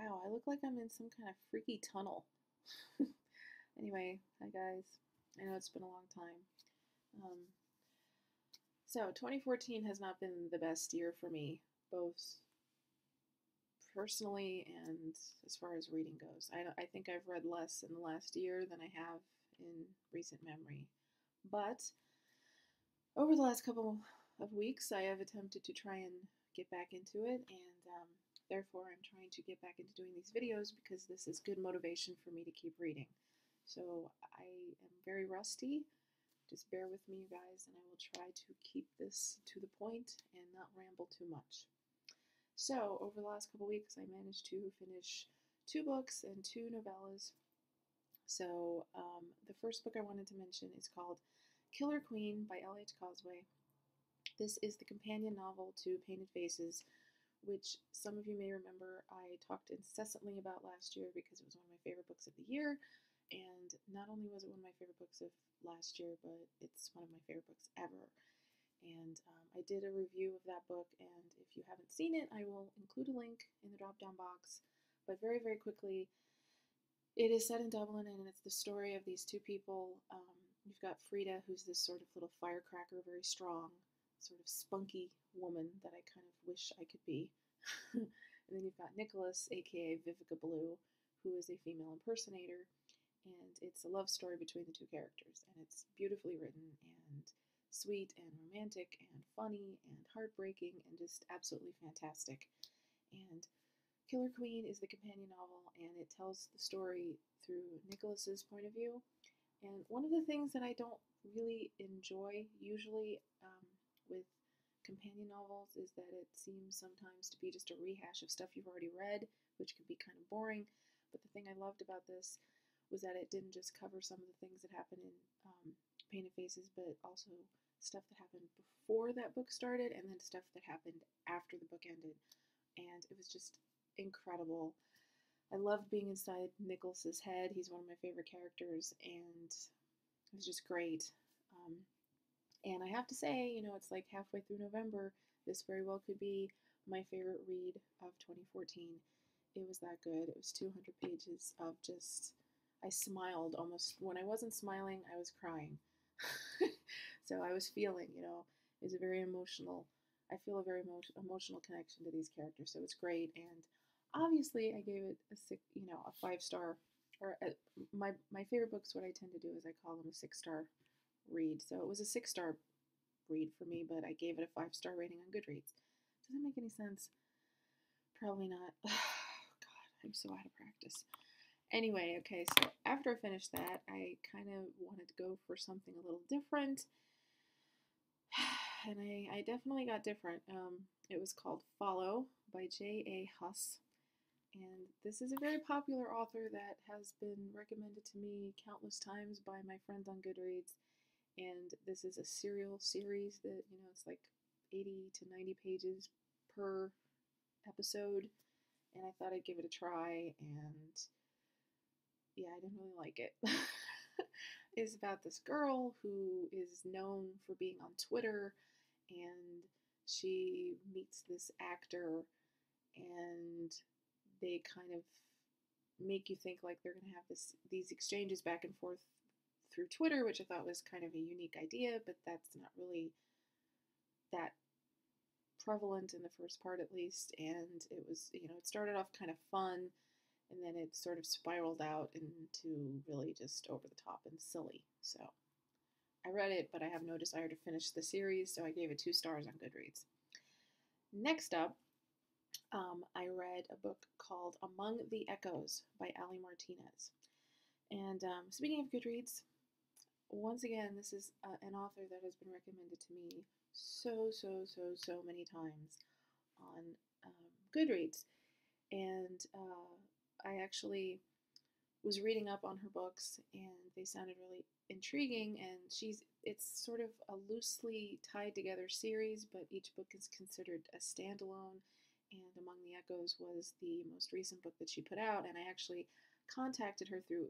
Wow, I look like I'm in some kind of freaky tunnel. Anyway, hi guys. I know it's been a long time. Um, so 2014 has not been the best year for me, both personally and as far as reading goes. I think I've read less in the last year than I have in recent memory. But over the last couple of weeks, I have attempted to try and get back into it, and therefore I'm trying to get back into doing these videos because this is good motivation for me to keep reading. So I am very rusty. Just bear with me, you guys, and I will try to keep this to the point and not ramble too much. So, over the last couple weeks, I managed to finish 2 books and 2 novellas. So, the first book I wanted to mention is called Killer Queen by L.H. Causeway. This is the companion novel to Painted Faces, which some of you may remember I talked incessantly about last year because it was one of my favorite books of the year. And not only was it one of my favorite books of last year, but it's one of my favorite books ever. And I did a review of that book, and if you haven't seen it, I will include a link in the drop-down box. But very, very quickly, it is set in Dublin, and it's the story of these 2 people. You've got Frida, who's this sort of little firecracker, very strong, sort of spunky woman that I kind of wish I could be. And then you've got Nicholas, aka Vivica Blue, who is a female impersonator. And it's a love story between the 2 characters, and it's beautifully written and sweet and romantic and funny and heartbreaking and just absolutely fantastic. And Killer Queen is the companion novel, and it tells the story through Nicholas's point of view. And one of the things that I don't really enjoy usually with companion novels is that it seems sometimes to be just a rehash of stuff you've already read, which can be kind of boring. But the thing I loved about this was that it didn't just cover some of the things that happened in Painted Faces, but also stuff that happened before that book started and then stuff that happened after the book ended. And it was just incredible. I loved being inside Nicholas's head. He's one of my favorite characters, and it was just great. And I have to say, it's like halfway through November. This very well could be my favorite read of 2014. It was that good. It was 200 pages of just... I smiled almost. When I wasn't smiling, I was crying. So I was feeling, it was a very emotional, I feel a very emotional connection to these characters. So it's great. And obviously I gave it a 5-star, or my favorite books, what I tend to do is I call them a 6-star read. So it was a 6-star read for me, but I gave it a 5-star rating on Goodreads. Does that make any sense? Probably not. Oh, God, I'm so out of practice. Anyway, okay, so after I finished that, I kind of wanted to go for something a little different. And I definitely got different. It was called Follow by J.A. Huss. And this is a very popular author that has been recommended to me countless times by my friends on Goodreads. And this is a serial series that, it's like 80 to 90 pages per episode. And I thought I'd give it a try, and yeah, I didn't really like it. It's about this girl who is known for being on Twitter, and she meets this actor, and they kind of make you think like they're going to have these exchanges back and forth through Twitter, which I thought was kind of a unique idea, but that's not really that prevalent in the first part, at least. And it was, it started off kind of fun, and then it sort of spiraled out into really just over the top and silly. So I read it, but I have no desire to finish the series, so I gave it 2 stars on Goodreads. Next up, I read a book called Among the Echoes by Ali Martinez. And speaking of Goodreads, once again, this is an author that has been recommended to me so many times on Goodreads. And I actually was reading up on her books, and they sounded really intriguing. And it's sort of a loosely tied together series, but each book is considered a standalone. And Among the Echoes was the most recent book that she put out, and I actually contacted her through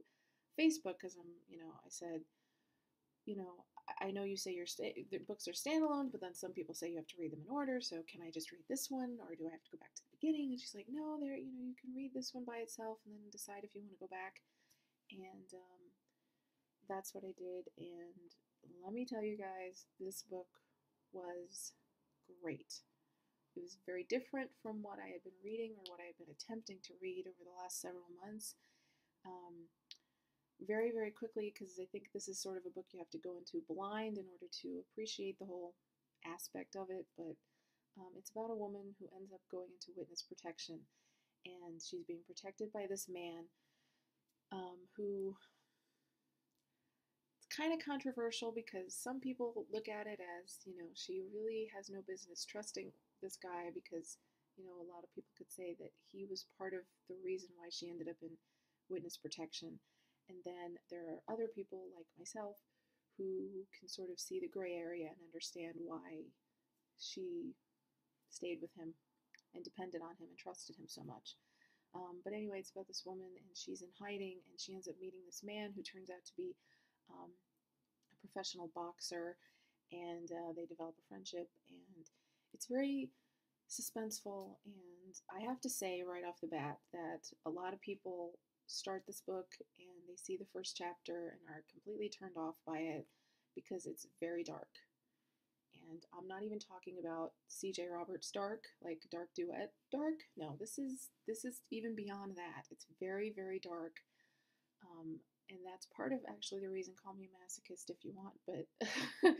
Facebook because I said, I know you say the books are standalone, but then some people say you have to read them in order, so can I just read this one, or do I have to go back to the beginning, and she's like, no, there, you can read this one by itself and then decide if you want to go back. And that's what I did. And let me tell you guys, this book was great. It was very different from what I had been reading or what I had been attempting to read over the last several months. Um, very, very quickly, because I think this is sort of a book you have to go into blind in order to appreciate the whole aspect of it. But it's about a woman who ends up going into witness protection, and she's being protected by this man who, it's kind of controversial because some people look at it as, she really has no business trusting this guy because, a lot of people could say that he was part of the reason why she ended up in witness protection. And then there are other people like myself who can sort of see the gray area and understand why she stayed with him and depended on him and trusted him so much. But anyway, it's about this woman, and she's in hiding, and she ends up meeting this man who turns out to be a professional boxer, and they develop a friendship, and it's very suspenseful. And I have to say right off the bat that a lot of people start this book and they see the first chapter and are completely turned off by it because it's very dark. And I'm not even talking about C.J. Roberts dark, like dark duet dark. No, this is even beyond that. It's very, very dark. And that's part of actually the reason, call me a masochist if you want, but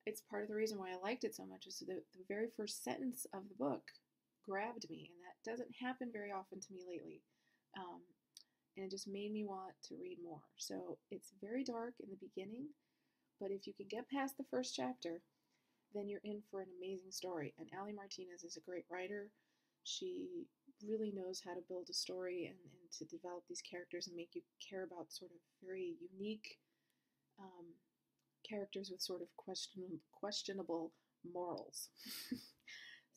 it's part of the reason why I liked it so much is the very first sentence of the book grabbed me, and that doesn't happen very often to me lately. And it just made me want to read more. So it's very dark in the beginning, but if you can get past the first chapter, then you're in for an amazing story. And Ali Martinez is a great writer. She really knows how to build a story and to develop these characters and make you care about sort of very unique characters with sort of questionable morals.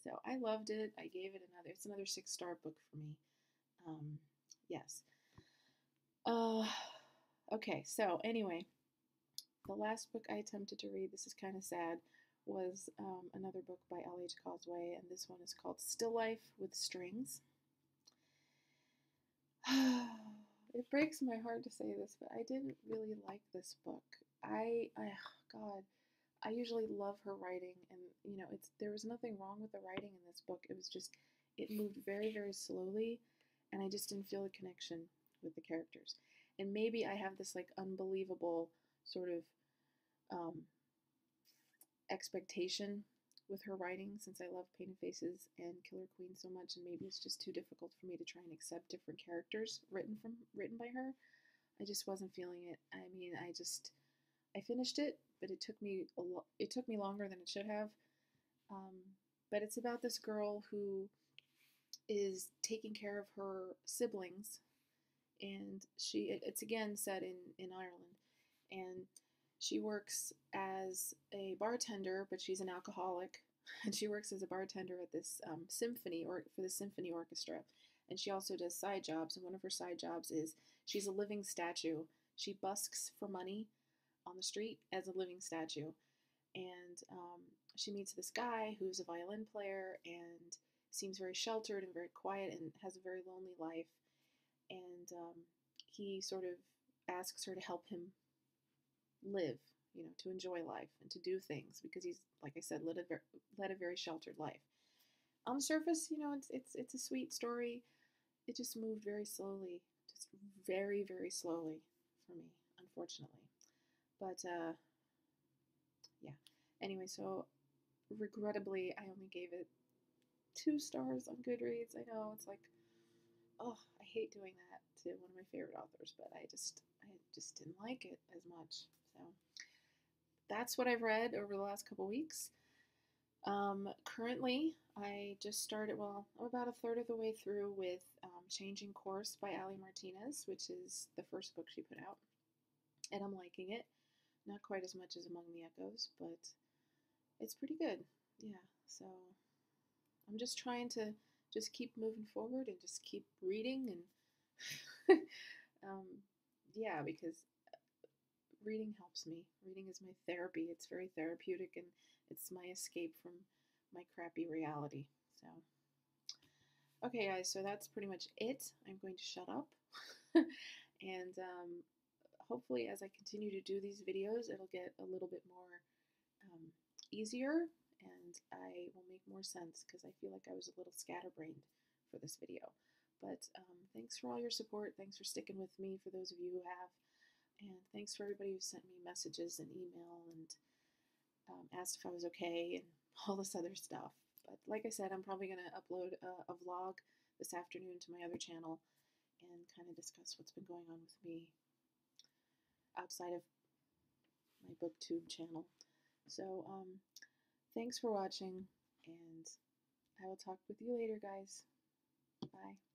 So I loved it. I gave it it's another 6-star book for me. Yes. Okay, so anyway, the last book I attempted to read, this is kind of sad, was another book by L.H. Causeway, and this one is called Still Life with Strings. It breaks my heart to say this, but I didn't really like this book. God, I usually love her writing, and there was nothing wrong with the writing in this book. It was just, it moved very, very slowly, and I just didn't feel a connection with the characters. And maybe I have this like unbelievable sort of expectation with her writing, since I love Painted Faces and Killer Queen so much, and maybe it's just too difficult for me to try and accept different characters written by her. I just wasn't feeling it. I mean, I finished it, but it took me longer than it should have. But it's about this girl who is taking care of her siblings, and it's again set in Ireland, and she works as a bartender, but she's an alcoholic, and she works as a bartender at this for the symphony orchestra, and she also does side jobs, and one of her side jobs is she's a living statue. She busks for money on the street as a living statue, and she meets this guy who's a violin player and seems very sheltered and very quiet and has a very lonely life, and he sort of asks her to help him live, to enjoy life and to do things, because he's, like I said, led a very sheltered life. On the surface, it's a sweet story. It just moved very slowly, just very, very slowly for me, unfortunately. But yeah. Anyway, so regrettably, I only gave it 2 stars on Goodreads. I know it's like, oh, I hate doing that to one of my favorite authors, but I just didn't like it as much. So that's what I've read over the last couple weeks. Currently, I just started, I'm about a third of the way through with Changing Course by Ali Martinez, which is the first book she put out, and I'm liking it. Not quite as much as Among the Echoes, but it's pretty good. Yeah, so I'm just trying to just keep moving forward and just keep reading, and yeah, because reading helps me. Reading is my therapy. It's very therapeutic, and it's my escape from my crappy reality. So Okay, guys, so that's pretty much it. I'm going to shut up. And hopefully, as I continue to do these videos, it'll get a little bit more easier and I will make more sense because I feel like I was a little scatterbrained for this video. But thanks for all your support. Thanks for sticking with me for those of you who have. And thanks for everybody who sent me messages and email and asked if I was okay and all this other stuff. But like I said, I'm probably going to upload a vlog this afternoon to my other channel and kind of discuss what's been going on with me outside of my booktube channel. So thanks for watching, and I will talk with you later, guys. Bye.